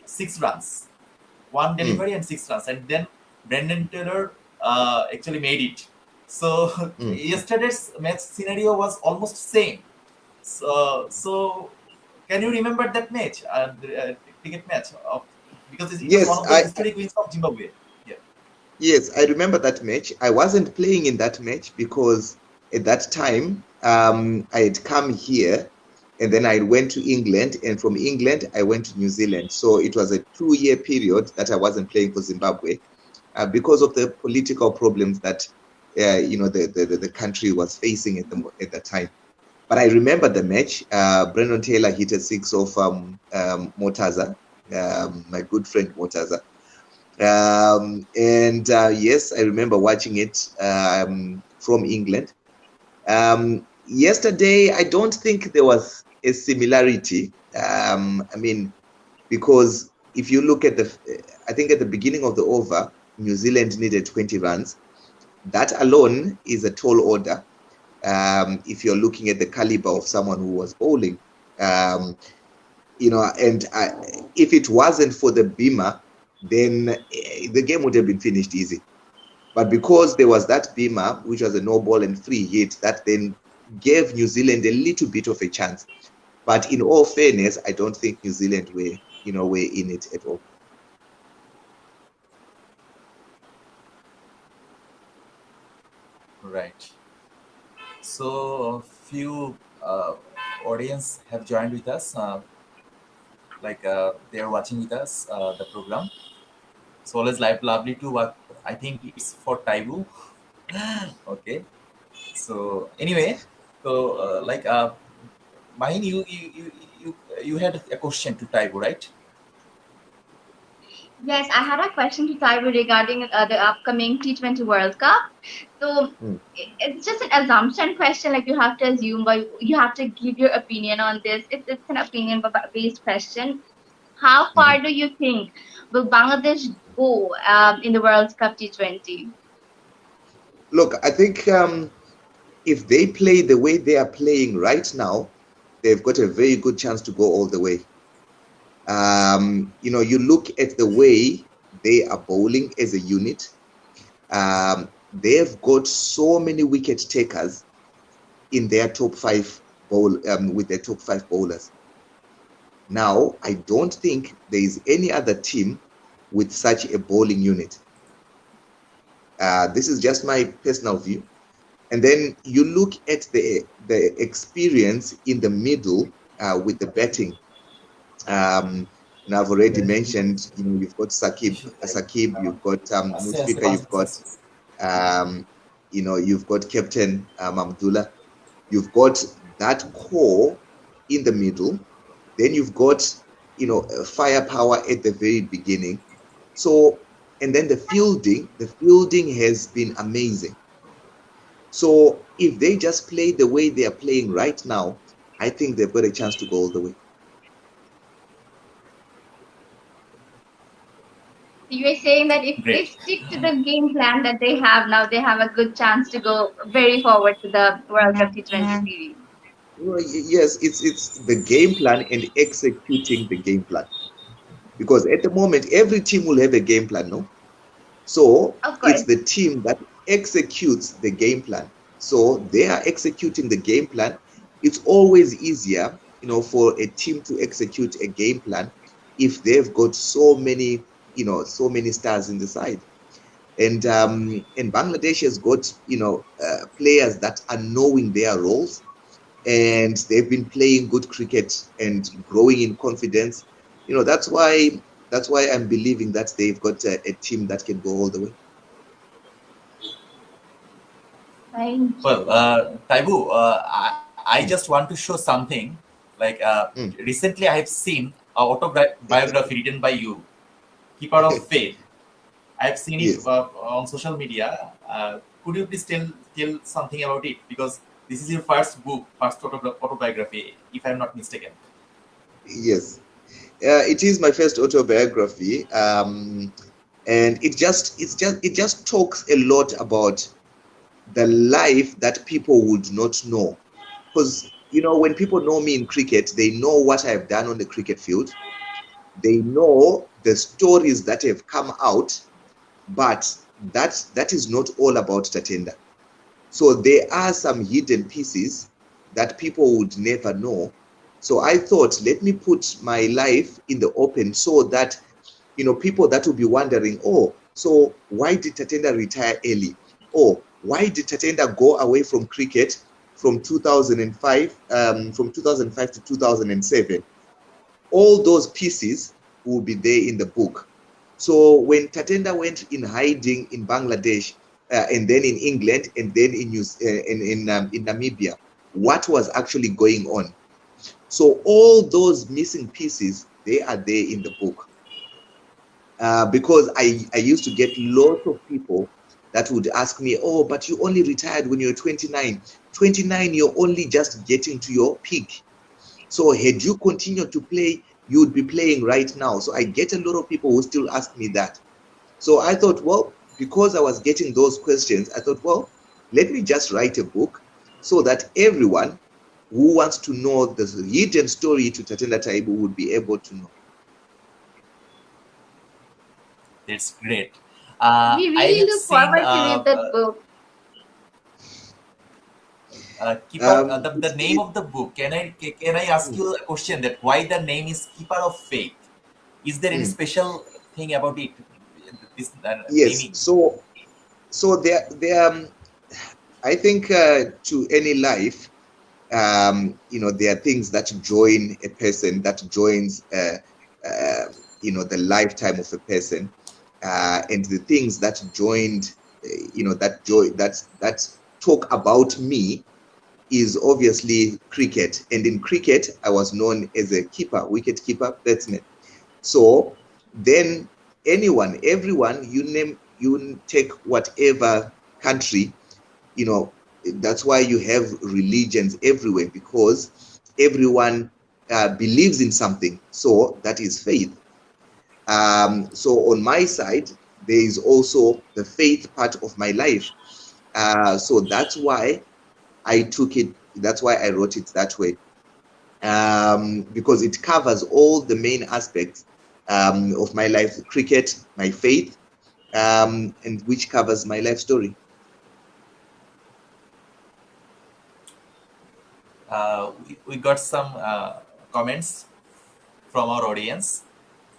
6 runs, one delivery and 6 runs, and then Brendan Taylor actually made it. So yesterday's match scenario was almost same. So can you remember that match, the cricket match? Because it was one Yes, of the historic wins of Zimbabwe. Yeah. yes, I remember that match. I wasn't playing in that match because at that time I had come here and then I went to England, and from England I went to New Zealand. So it was a 2-year period that I wasn't playing for Zimbabwe because of the political problems that the country was facing at the time. But I remember the match. Brendan Taylor hit a six of Motaza, my good friend Motaza. And yes, I remember watching it from England. Yesterday, I don't think there was a similarity. I mean, because if you look at I think at the beginning of the over, New Zealand needed 20 runs. That alone is a tall order. If you're looking at the caliber of someone who was bowling, and if it wasn't for the beamer, then the game would have been finished easy. But because there was that beamer, which was a no ball and free hit, that then gave New Zealand a little bit of a chance. But in all fairness, I don't think New Zealand were in it at all. Right. So a few audience have joined with us. They are watching with us the program. So always lovely to work. I think it's for Taibu. Okay. So anyway, so Mahin, you had a question to Taibu, right? Yes, I had a question to Taiwo regarding the upcoming T20 World Cup. So it's just an assumption question, like you have to assume, but you have to give your opinion on this. It's an opinion based question. How far do you think will Bangladesh go in the World Cup T20? Look, I think if they play the way they are playing right now, they've got a very good chance to go all the way. You look at the way they are bowling as a unit. They've got so many wicket takers in their top five with their top five bowlers. Now, I don't think there is any other team with such a bowling unit. This is just my personal view. And then you look at the experience in the middle with the batting. And I've already mentioned, you've got Sakib, you've got Musfika, you've got Captain Mamdullah, you've got that core in the middle, then you've got firepower at the very beginning. So, and then the fielding has been amazing. So if they just play the way they are playing right now, I think they've got a chance to go all the way. You're saying that if they stick to the game plan that they have now, they have a good chance to go very forward to the World Cup T20 series. Well, yes, it's the game plan and executing the game plan. Because at the moment, every team will have a game plan, no? So Of course. it's the team that executes the game plan. So they are executing the game plan. It's always easier, for a team to execute a game plan if they've got so many stars in the side. And Bangladesh has got players that are knowing their roles, and they've been playing good cricket and growing in confidence. That's why I'm believing that they've got a team that can go all the way. Well, Taibu, I just want to show something. Recently, I have seen an autobiography written by you, Keeper of Faith. I have seen it on social media. Could you please tell something about it? Because this is your first book, first autobiography, if I'm not mistaken. Yes, it is my first autobiography, and it just talks a lot about the life that people would not know. Because when people know me in cricket, they know what I've done on the cricket field. They know the stories that have come out, but that is not all about Tatenda. So there are some hidden pieces that people would never know. So I thought, let me put my life in the open so that, people that will be wondering, oh, so why did Tatenda retire early? Oh, why did Tatenda go away from cricket from 2005, from 2005 to 2007? All those pieces will be there in the book. So when Tatenda went in hiding in Bangladesh, and then in England, and then in Namibia, what was actually going on? So all those missing pieces, they are there in the book. Because I used to get lots of people that would ask me, oh, but you only retired when you're 29. 29, you're only just getting to your peak. So had you continued to play, you would be playing right now. So I get a lot of people who still ask me that. So I thought, well, because I was getting those questions, I thought, well, let me just write a book so that everyone who wants to know the hidden story to Tatenda Taibu would be able to know. That's great. We I really have look seen forward to read that book. Keeper. The It's, name of the book. Can I ask mm, you a question? That why the name is Keeper of Faith? Is there any mm. special thing about it? This Yes. naming. So there. I think to any life, there are things that join a person, that joins, the lifetime of a person, and the things that joined, that talk about me is obviously cricket. And in cricket, I was known as a keeper, wicket keeper, batsman. So then everyone, you name, you take whatever country, you know that's why you have religions everywhere, because everyone believes in something, so that is faith. So on my side, there is also the faith part of my life. So that's why I wrote it that way, because it covers all the main aspects of my life: cricket, my faith, and which covers my life story. We got some comments from our audience.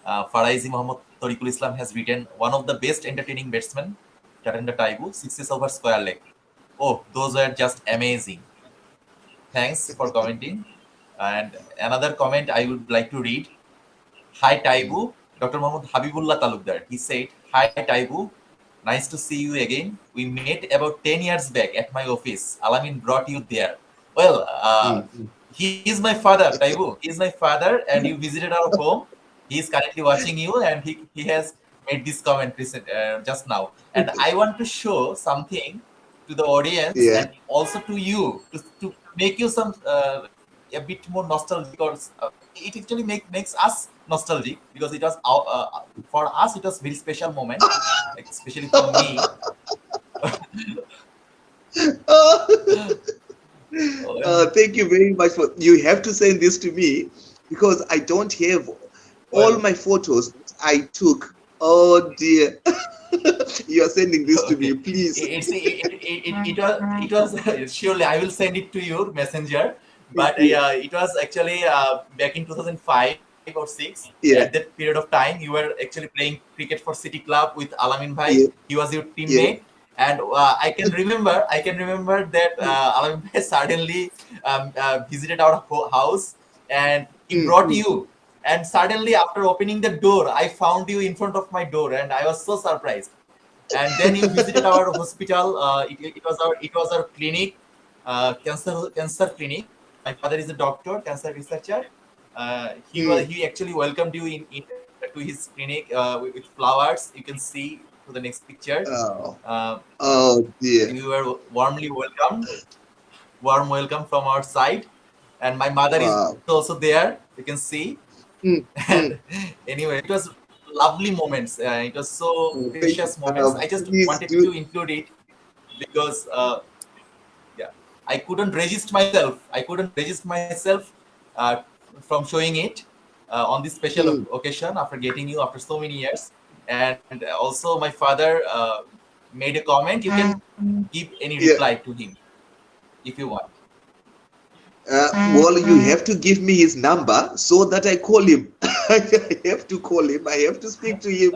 Faraizi Muhammad Tariqul Islam has written, one of the best entertaining batsmen, Tatenda Taibu, sixes over square leg. Oh, those were just amazing. Thanks for commenting. And another comment I would like to read. Hi Mm. Taibu, Dr. Muhammad Habibullah Talukdar. He said, hi Taibu, nice to see you again. We met about 10 years back at my office. Alamin brought you there. Well, Mm, mm. he is my father, Taibu. He is my father, and you visited our home. He is currently watching you, and he has made this comment just now. And I want to show something to the audience Yeah. and also to you to make you some a bit more nostalgic, or it actually makes us nostalgic because it was for us it was very special moment, like especially for me. And Thank you very much for. You have to send this to me because I don't have all well, my photos that I took. Oh dear, you are sending this to me, okay, please. it was surely I will send it to your messenger, but Yeah, it was actually back in 2005 or 6. yeah, At that period of time, you were actually playing cricket for City Club with Alamin Bhai. yeah, He was your yeah. teammate, and I can remember that Alamin Bhai suddenly visited our house, and he Mm, brought mm. you. And suddenly, after opening the door, I found you in front of my door, and I was so surprised. And then you visited our hospital. It was our clinic, cancer clinic. My father is a doctor, cancer researcher. Mm. He actually welcomed you to his clinic with flowers. You can see to the next picture. Oh, Uh, oh dear. you were warmly welcomed, warm welcome from our side, and my mother is Wow. also there. You can see. Mm, mm. And anyway, it was lovely moments. It was so Oh, thank you. precious moments. I just Please wanted to do. include it because yeah, I couldn't resist myself. I couldn't resist myself from showing it. on this special occasion after getting you after so many years. And also my father made a comment. You can give any Yeah. reply to him if you want. Well, you have to give me his number so that I call him. I have to call him. I have to speak to him.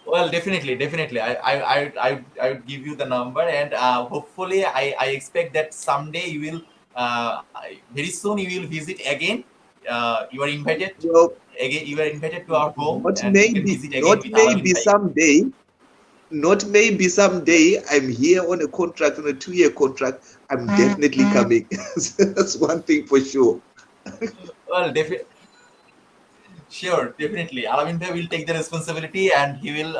Well, definitely. I would give you the number, and hopefully, I expect that someday you will, very soon you will visit again. You are invited Well, again. You are invited to our home, not and you can maybe, visit again not with Alamin maybe Bhai. someday. Not maybe someday. I'm here on a contract, on a 2-year contract. I'm definitely coming. That's one thing for sure. Well, sure, definitely. Alamin Bhai will take the responsibility, and he will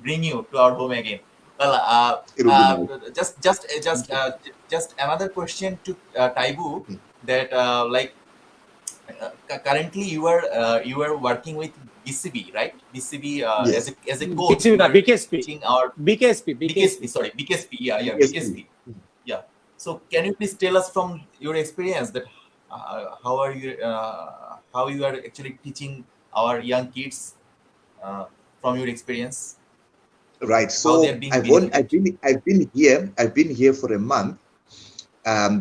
bring you to our home again. Well, It'll be nice. just another question to Taibu, Mm. that currently you are working with BCB, right? BCB Yes. as a coach. BKSP You na are BKSP. teaching our BKSP. BKSP. Sorry, BKSP. Yeah, BSP. BKSP. Yeah. So can you please tell us from your experience that how you are actually teaching our young kids uh, from your experience, Right. how they are So being benefited? I've been here for a month.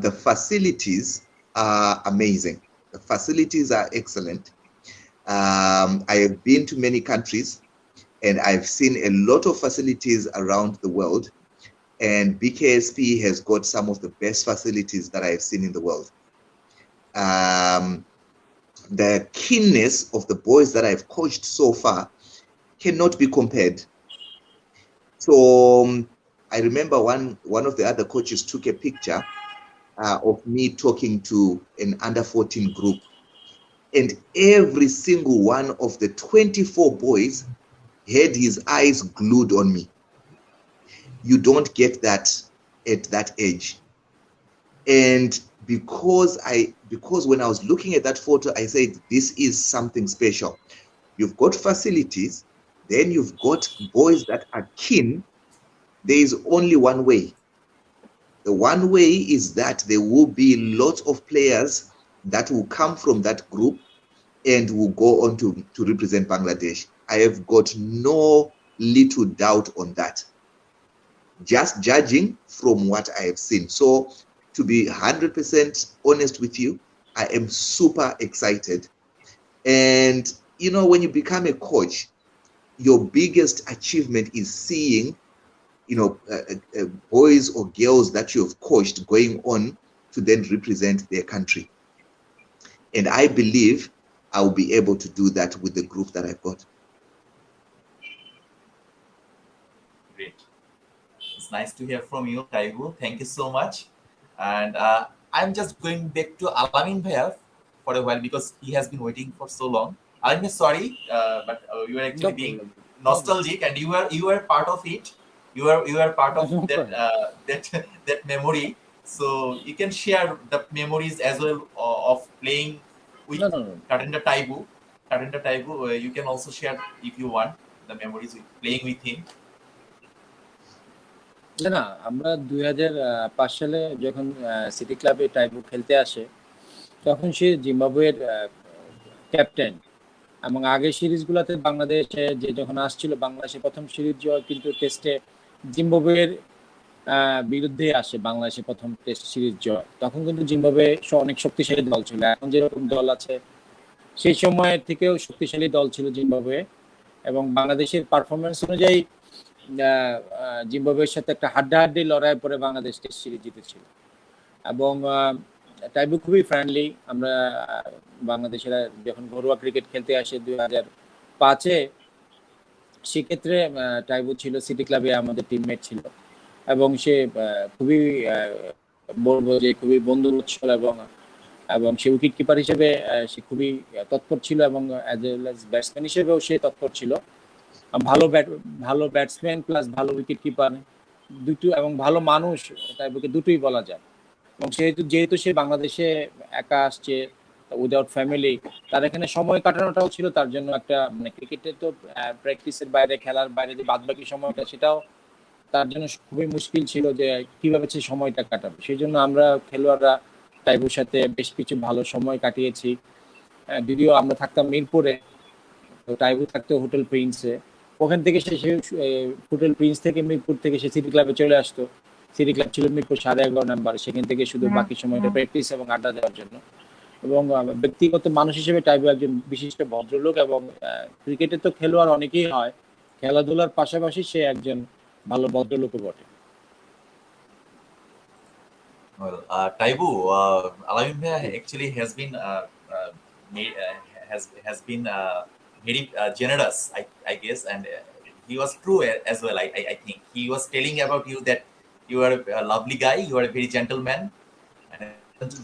The facilities are amazing. The facilities are excellent. I have been to many countries and I've seen a lot of facilities around the world. And BKSP has got some of the best facilities that I've seen in the world. Um, the keenness of the boys that I've coached so far cannot be compared. So I remember one of the other coaches took a picture of me talking to an under 14 group, and every single one of the 24 boys had his eyes glued on me. You don't get that at that age. And because when I was looking at that photo, I said, this is something special. You've got facilities, then you've got boys that are keen. There is only one way. The one way is that there will be lots of players that will come from that group and will go on to represent Bangladesh. I have got no little doubt on that, just judging from what I have seen. So to be 100% honest with you, I am super excited. And, when you become a coach, your biggest achievement is seeing, boys or girls that you have coached going on to then represent their country. And I believe I will be able to do that with the group that I've got. Great. It's nice to hear from you, Taibu. Thank you so much. And I'm just going back to Alamin Bhaiya for a while because he has been waiting for so long. I'm sorry, but you are actually No being problem. nostalgic, and you are part of it. You are part of No that problem. that memory. So you can share the memories as well of playing with No. Katenda Taibu. Katenda Taibu, you can also share if you want the memories with playing with him. না আমরা 2005 সালে যখন city ক্লাবে Taibu খেলতে আসে তখন সে জিম্বাবুয়ের captain এবং আগের সিরিজগুলোতে বাংলাদেশে যে যখন আসছিল বাংলাদেশে প্রথম সিরিজ জয় কিন্তু টেস্টে জিম্বাবুয়ের বিরুদ্ধে আসে বাংলাদেশে প্রথম টেস্ট সিরিজ জয় তখন কিন্তু জিম্বাবুয়ে অনেক শক্তিশালী দল ছিল এখন যেরকম দল আছে সেই সময়ের থেকেও শক্তিশালী দল ছিল জিম্বাবুয়ে এবং বাংলাদেশের পারফরমেন্স অনুযায়ী জিম্বাবুয়ের সাথে একটা হাড্ডাহাড্ডি লড়াই পরে বাংলাদেশ টেস্ট সিরিজ জিতেছিল এবং টাইবু খুবই ফ্রেন্ডলি আমরা বাংলাদেশের যখন ঘরোয়া ক্রিকেট খেলতে আসে 2005-এ সেক্ষেত্রে টাইবু ছিল সিটি ক্লাবে আমাদের টিমমেট ছিল এবং সে খুবই বলবো যে খুবই বন্ধুত্বশীল এবং সে উইকেট কিপার হিসেবে সে খুবই তৎপর ছিল এবং অ্যাজ ওয়েল অ্যাজ ব্যাটসম্যান হিসেবেও সে তৎপর ছিল ভালো ব্যাটসম্যান প্লাস ভালো উইকেট কিপার দুটো এবং ভালো মানুষ টাইবুকে দুটোই বলা যায় এবং যেহেতু সে বাংলাদেশে একা আসছে উইদাউট ফ্যামিলি তার এখানে সময় কাটানোটাও ছিল তার জন্য একটা মানে ক্রিকেটে তো প্র্যাকটিসের বাইরে খেলার বাইরে যে বাদবাকি সময়টা সেটাও তার জন্য খুবই মুশকিল ছিল যে কিভাবে সে সময়টা কাটাবে সেই জন্য আমরা খেলোয়াড়রা টাইবুর সাথে বেশ কিছু ভালো সময় কাটিয়েছি। যদিও আমরা থাকতাম মিরপুরে, তো টাইবু থাকতো হোটেল প্রিন্সে। ওখান থেকে সে হোটেল প্রিন্স থেকে মিরপুর থেকে সে সিটি ক্লাবে চলে আসতো। সিটি ক্লাব ছিল মিরপুর 11.5 নাম্বার, সেখান থেকে শুধু বাকি সময়টা প্র্যাকটিস এবং আড্ডা দেওয়ার জন্য। এবং ব্যক্তিগত মানুষ হিসেবে টাইবু একজন বিশিষ্ট ভদ্রলোক, এবং ক্রিকেটে তো খেলোয়াড় অনেকেই হয়, খেলাধুলার পাশাপাশি সে একজন ভালো ভদ্রলোকও বটে। Well, Taibu, Alamin Bhai actually has been made, has been very generous, I guess, and he was true as well. I think he was telling about you that you are a lovely guy, you are a very gentleman, and a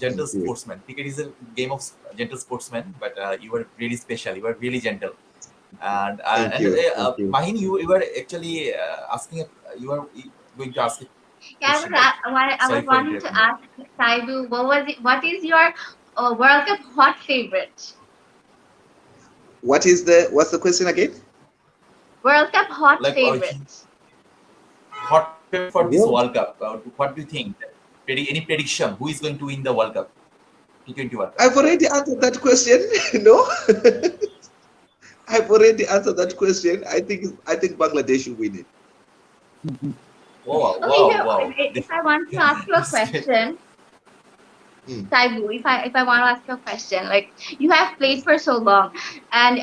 gentle sportsman. Cricket is a game of gentle sportsman, but you are really special. You are really gentle. And Thank you. Mahin, you were actually asking. You are going to ask. Yeah, I was wanting to ask Taibu, what is your World Cup hot favorite? What's the question again? World Cup hot Like, favorite. Hot favorite for this World Cup. What do you think? Any prediction? Who is going to win the World Cup? T20 World Cup. I've already answered that question. No, I've already answered that question. I think Bangladesh will win it. Wow. If I want to ask you a question, Taibu, if I want to ask you a question, like, you have played for so long, and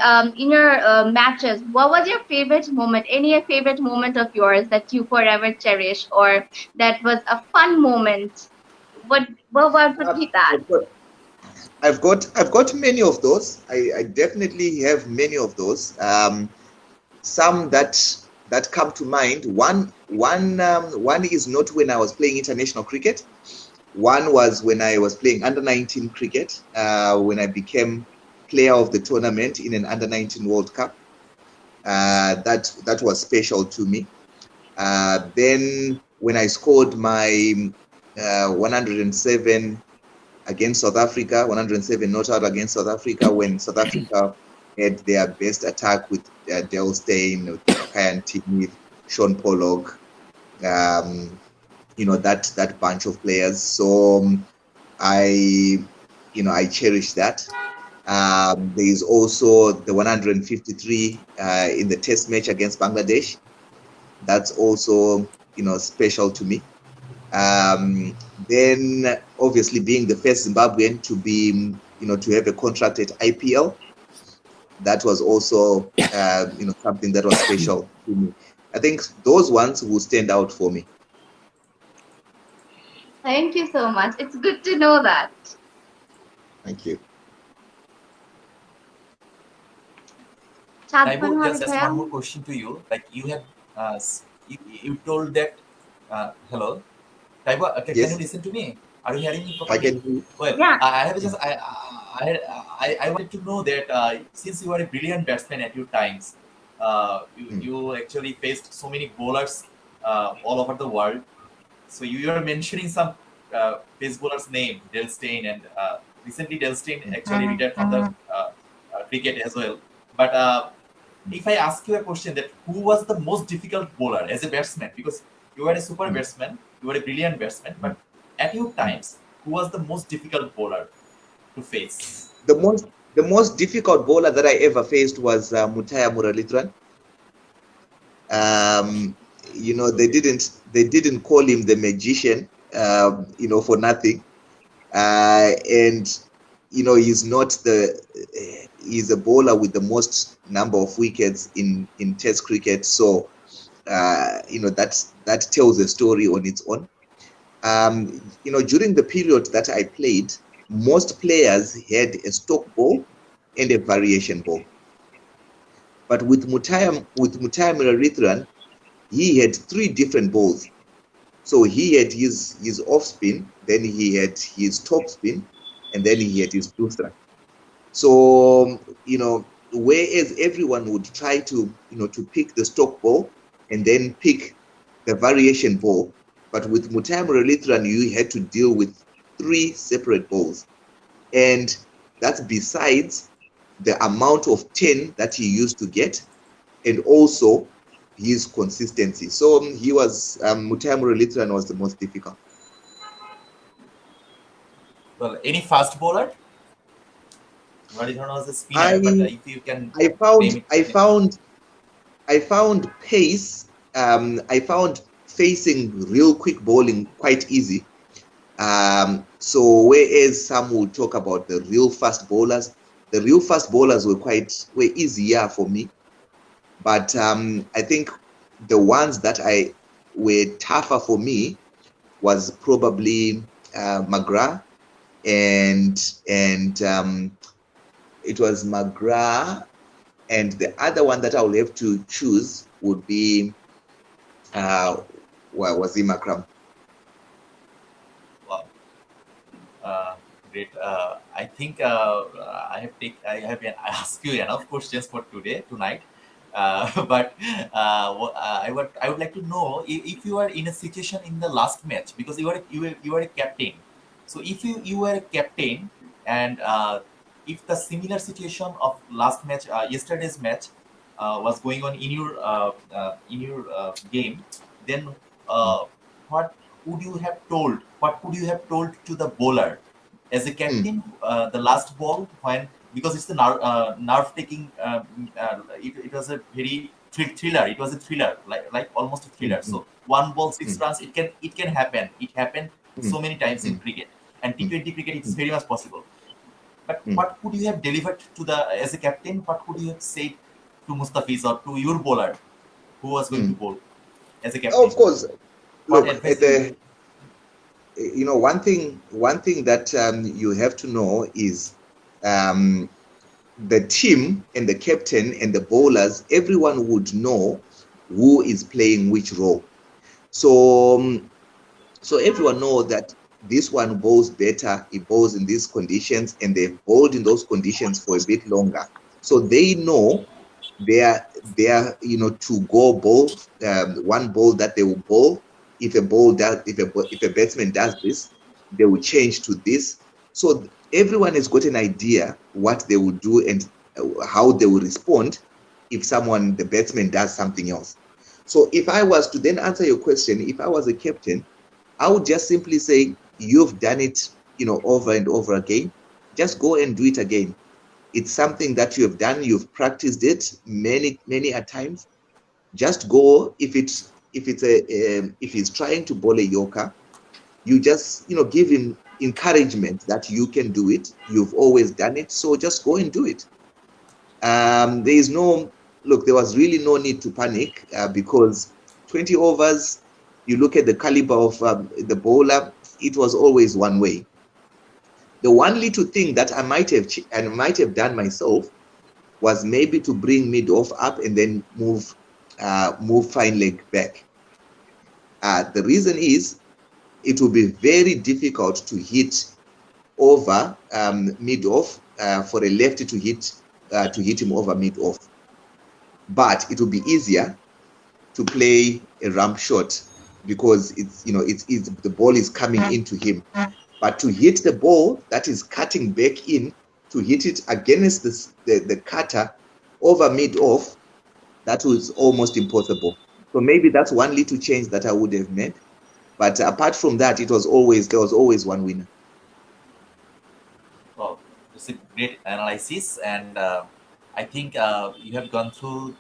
in your matches, what was your favorite moment? Any favorite moment of yours that you forever cherish, or that was a fun moment? What would be that? I've got many of those. I definitely have many of those. Some that come to mind. One is not when I was playing international cricket. One was when I was playing under-19 cricket, when I became player of the tournament in an under-19 World Cup. That was special to me. Then when I scored my 107 against South Africa, 107 not out against South Africa, when South Africa had their best attack with Dale Steyn, Kyan Smith, Sean Pollock, that bunch of players. So I cherish that. There is also the 153 in the test match against Bangladesh. That's also special to me. Then obviously being the first Zimbabwean to be to have a contract at IPL, that was also something that was special to me. I think those ones will stand out for me. Thank you so much. It's good to know that. Thank you. Taibu, just one more question to you. Like, you have you told that hello, Taibu, can you listen to me? Are you hearing me properly? I can. Well, yeah. I have just I wanted to know that since you are a brilliant batsman at your times, you actually faced so many bowlers all over the world. So you are mentioning some pace bowlers' name, Dale Steyn, and recently Dale Steyn actually retired from the cricket as well. But if I ask you a question, that who was the most difficult bowler as a batsman? Because you were a super batsman, you were a brilliant batsman, but at your times, who was the most difficult bowler to face? The most difficult bowler that I ever faced was Mutaya Muralitran. They didn't call him the magician, for nothing. And he's a bowler with the most number of wickets in Test cricket. So that tells a story on its own. During the period that I played, most players had a stock ball and a variation ball. But with Mutaya Muralitran, he had 3 different balls. So he had his off spin, then he had his top spin, and then he had his blue strike. So whereas everyone would try to pick the stock ball and then pick the variation ball, but with Mutaya Muralitran, you had to deal with 3 separate balls, and that's besides the amount of 10 that he used to get, and also his consistency. So Mutaya Muralitran was the most difficult. Well, any fast bowler? Maridhana was a spinner, but I if you can I name found it. I found I found pace. I found facing real quick bowling quite easy. So whereas some will talk about the real fast bowlers, the real fast bowlers were easier for me. But I think the ones that I were tougher for me was probably McGrath and it was McGrath, and the other one that I will have to choose would be Wazim Akram. Wow. Great. I think I have asked you enough questions for tonight. But I would like to know if you are in a situation in the last match, because you are a captain. So if you were a captain, and if the similar situation of last match, yesterday's match, was going on in your game, then Mm, what would you have told? What would you have told to the bowler as a mm, captain? The last ball, when, because it's the nerve taking. It was a very thriller. It was a thriller, like almost a mm, thriller. mm, So one ball, six mm, runs. It can happen. It happened mm, so many times in mm, cricket, and mm, T20 cricket, it's mm, very much possible. But mm, what could you have delivered to the as a captain? What could you have said to Mustafiz or to your bowler who was going to mm. bowl as a Of captain? course, What look advice at you will give? one thing that you have to know is um, the team and the captain and the bowlers, everyone would know who is playing which role. So, so everyone know that this one bowls better, he bowls in these conditions, and they've bowled in those conditions for a bit longer. So they know their to go bowl, one ball that they will bowl. If a batsman does this, they will change to this. So everyone has got an idea what they will do and how they will respond if the batsman does something else. So if I was to then answer your question, if I was a captain, I would just simply say, you've done it, over and over again. Just go and do it again. It's something that you have done. You've practiced it many, many a times. Just go. If he's trying to bowl a yorker, you just give him encouragement that you can do it. You've always done it, so just go and do it. There is no look. There was really no need to panic because 20 overs. You look at the caliber of the bowler. It was always one way. The one little thing that I might have done myself was maybe to bring mid off up and then move fine leg back. The reason is it will be very difficult to hit over mid off for a lefty to hit him over mid off, but it will be easier to play a ramp shot because it's the ball is coming into him. But to hit the ball that is cutting back in, to hit it against the cutter over mid off, that was almost impossible. So maybe that's one little change that I would have made. But apart from that, there was always one winner. Well, it's a great analysis, and I think you have gone through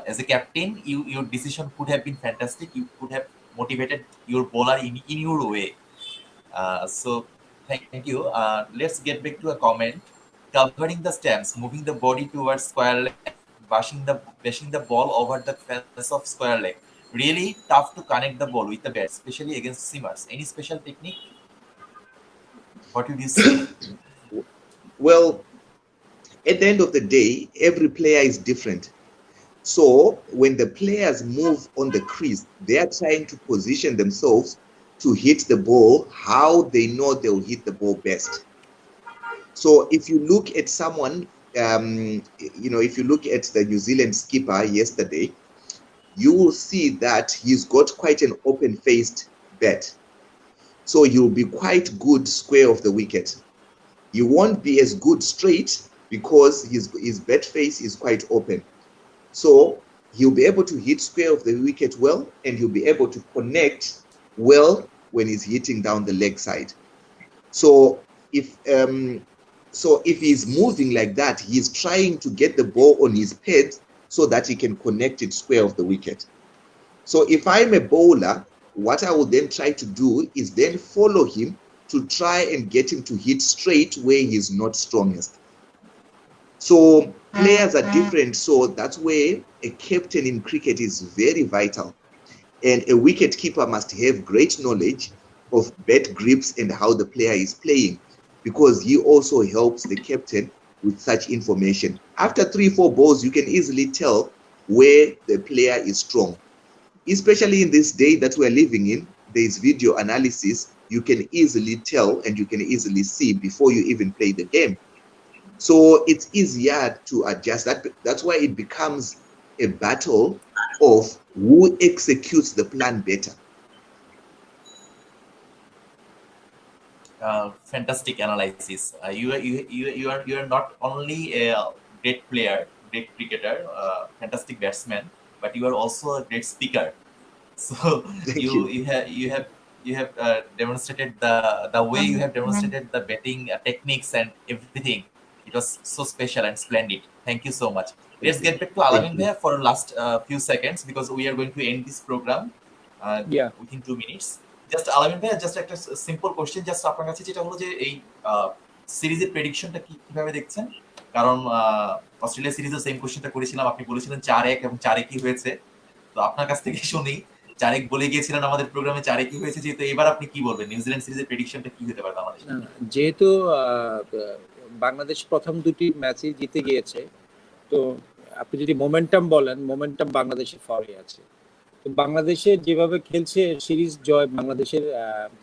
as a captain. Your decision could have been fantastic. You could have motivated your bowler in your way. So thank you. Let's get back to a comment. Covering the stamps, moving the body towards square leg, bashing the ball over the fence of square leg. Really tough to connect the ball with the bat, especially against seamers. Any special technique? What would you say? Well, at the end of the day, every player is different. So when the players move on the crease, they are trying to position themselves to hit the ball how they know they'll hit the ball best. So if you look at someone, if you look at the New Zealand skipper yesterday, you will see that he's got quite an open-faced bat. So he'll be quite good square of the wicket. He won't be as good straight because his bat face is quite open. So he'll be able to hit square of the wicket well, and he'll be able to connect well when he's hitting down the leg side. So if so if he's moving like that, he's trying to get the ball on his head so that he can connect it square of the wicket. So if I'm a bowler, what I will then try to do is then follow him to try and get him to hit straight where he's not strongest. So players are different. So that's where a captain in cricket is very vital. And a wicket keeper must have great knowledge of bat grips and how the player is playing, because he also helps the captain with such information. After 3-4 balls, you can easily tell where the player is strong. Especially in this day that we're living in, there's video analysis. You can easily tell and you can easily see before you even play the game. So it's easier to adjust. That's why it becomes a battle of who executes the plan better. Fantastic analysis. You are not only a great player, great cricketer, fantastic batsman, but you are also a great speaker. So Thank you. you have demonstrated the way you have demonstrated the betting techniques and everything. It was so special and splendid. Thank you so much. Let's get back to Alamin Bhaiya for last few seconds, because we are going to end this program within 2 minutes. Just Alamin Bhaiya, just একটা simple question just আপনার কাছে, যেটা হলো যে এই সিরিজের প্রেডিকশনটা কিভাবে দেখছেন? কারণ অস্ট্রেলিয়া সিরিজের সেম কোশ্চেনটা করেছিলাম, আপনি বলেছিলেন 4-1 এবং 4-1 হয়েছে। তো আপনার কাছ থেকে শুনি, 4-1 বলে গিয়েছিলেন আমাদের প্রোগ্রামে, 4-1 হয়েছে, যেহেতু এবার আপনি কি বলবেন নিউজিল্যান্ড সিরিজের প্রেডিকশনটা কি হতে পারে বাংলাদেশ? যেহেতু বাংলাদেশ প্রথম দুটি ম্যাচই জিতে গিয়েছে, তো আপনি যদি মোমেন্টাম বলেন, মোমেন্টাম বাংলাদেশের ফরে আছে। তো বাংলাদেশে যেভাবে খেলছে, সিরিজ জয় বাংলাদেশের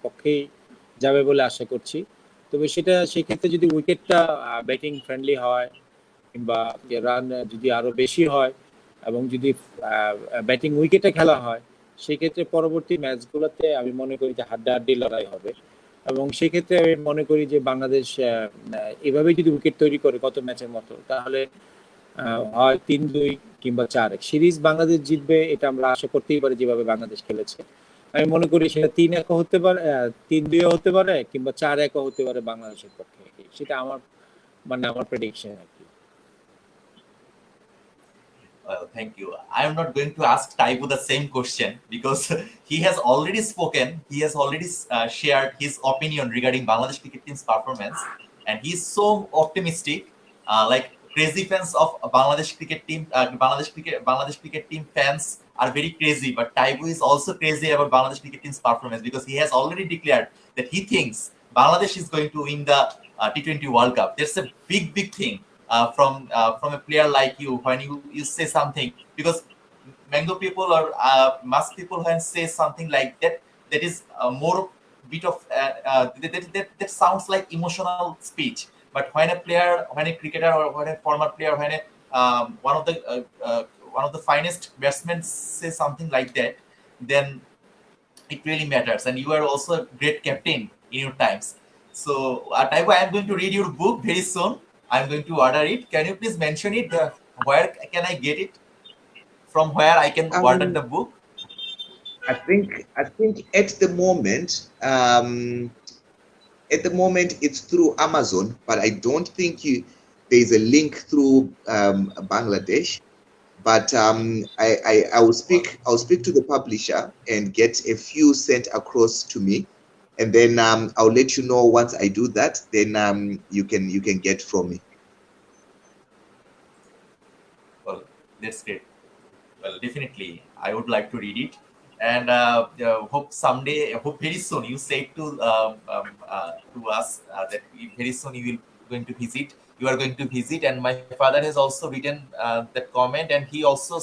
পক্ষেই যাবে বলে আশা করছি। তবে সেটা সেক্ষেত্রে যদি উইকেটটা ব্যাটিং ফ্রেন্ডলি হয়, কিংবা রান যদি আরো বেশি হয়, এবং যদি ব্যাটিং উইকেটে খেলা হয়, সেক্ষেত্রে পরবর্তী ম্যাচগুলোতে আমি মনে করি যে হাড্ডাহাড্ডি লড়াই হবে। এবং সেক্ষেত্রে আমি মনে করি যে বাংলাদেশ এভাবে যদি উইকেট তৈরি করে গত ম্যাচের মতো, তাহলে হয় 3-2 কিংবা 4-1 সিরিজ বাংলাদেশ জিতবে, এটা আমরা আশা করতেই পারি যেভাবে বাংলাদেশ খেলেছে। আমি মনে করি সেটা 3-1 হতে পারে, 3-2 হতে পারে, কিংবা 4-1 হতে পারে বাংলাদেশের পক্ষে। সেটা আমার আমার প্রেডিকশন আর কি। Well, thank you. I am not going to ask Taibu the same question, because he has already spoken. He has already shared his opinion regarding Bangladesh cricket team's performance, and he is so optimistic. Like crazy fans of Bangladesh cricket team, Bangladesh cricket team fans are very crazy. But Taibu is also crazy about Bangladesh cricket team's performance, because he has already declared that he thinks Bangladesh is going to win the T20 World Cup. That's a big thing. From a player like you, when you say something, because Mango people or Musk people when say something like that, that is more bit of that sounds like emotional speech. But when a player, when a cricketer, or when a former player, when a one of the finest batsmen say something like that, then it really matters. And you are also a great captain in your times. So Taibu, I am going to read your book very soon. I'm going to order it. Can you please mention it? Where can I get it? From where I can order the book? I think at the moment it's through Amazon, but I don't think there's a link through Bangladesh. But I'll speak to the publisher and get a few sent across to me, and then I'll let you know once I do that. Then you can get from me. Well, that's great. Well, definitely, I would like to read it, and hope someday, hope very soon. You said to us that very soon you will going to visit. You are going to visit, and my father has also written that comment, and he also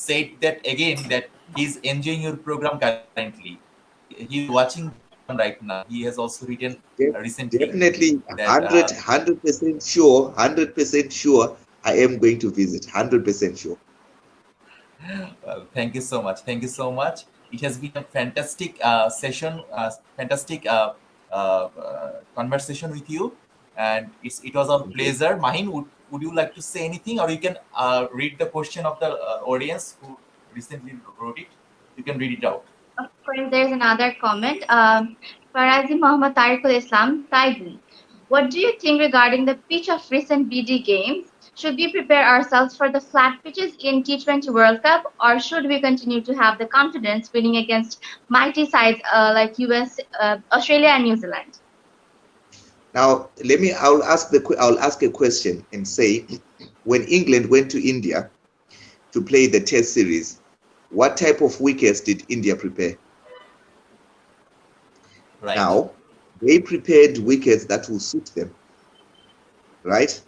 said that again, that he's enjoying your program currently. He's watching right now. He has also written recently. Definitely, that, 100% sure. 100% sure. I am going to visit. 100% sure. Well, thank you so much. Thank you so much. It has been a fantastic session, fantastic conversation with you, and it was a pleasure. Mahin, would you like to say anything, or you can read the question of the audience who recently wrote it? You can read it out. Of course, there's another comment. Farazi Muhammad Tariqul Islam, Taibu. What do you think regarding the pitch of recent BD games? Should we prepare ourselves for the flat pitches in T20 World Cup, or should we continue to have the confidence winning against mighty sides like US, Australia, and New Zealand? Now, I'll ask a question and say, when England went to India to play the Test series, what type of wickets did India prepare? Right. Now, they prepared wickets that will suit them, right?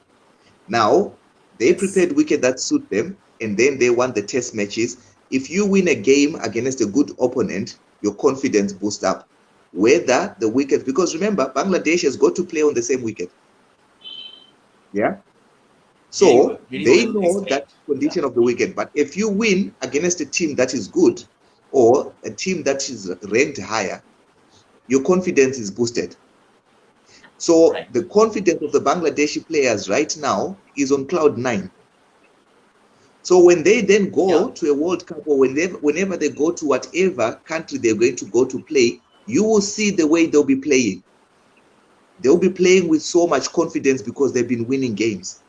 Now, they Yes. prepared wickets that suit them, and then they won the Test matches. If you win a game against a good opponent, your confidence boosts up. Whether the wicket, because remember, Bangladesh has got to play on the same wicket. Yeah. So Very they well know explained. that condition of the wicket. But if you win against a team that is good or a team that is ranked higher, your confidence is boosted. So Right. the confidence of the Bangladeshi players right now is on cloud 9. So when they then go to a World Cup or whenever they go to whatever country they're going to go to play, you will see the way they'll be playing. They'll be playing with so much confidence because they've been winning games.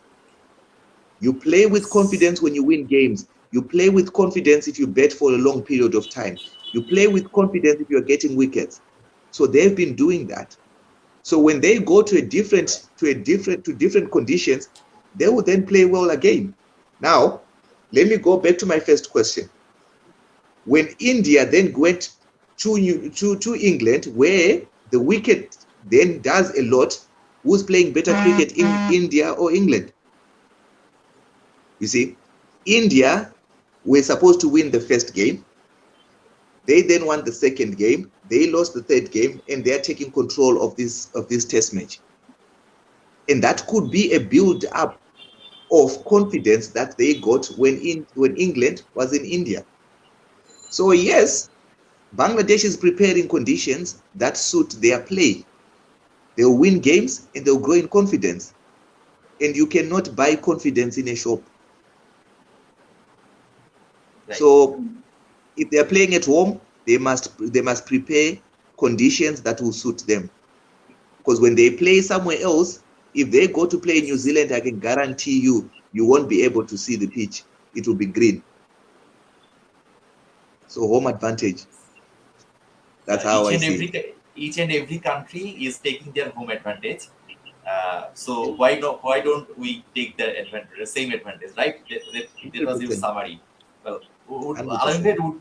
You play with confidence when you win games. You play with confidence if you bet for a long period of time. You play with confidence if you're getting wickets. So they've been doing that. So when they go to different conditions, they will then play well again. Now, let me go back to my first question. When India then went to England, where the wicket then does a lot, who's playing better cricket in India or England? You see, India were supposed to win the first game. They then won the second game. They lost the third game, and they are taking control of this Test match. And that could be a build-up of confidence that they got when England was in India. So yes, Bangladesh is preparing conditions that suit their play. They'll win games and they'll grow in confidence. And you cannot buy confidence in a shop. Right. So if they're playing at home, they must prepare conditions that will suit them. Because when they play somewhere else, if they go to play in New Zealand, I can guarantee you won't be able to see the pitch. It will be green. So home advantage. That's how I see it. Each and every country is taking their home advantage. So why don't we take the same advantage, right? That was your 100%. summary. Well, 100%.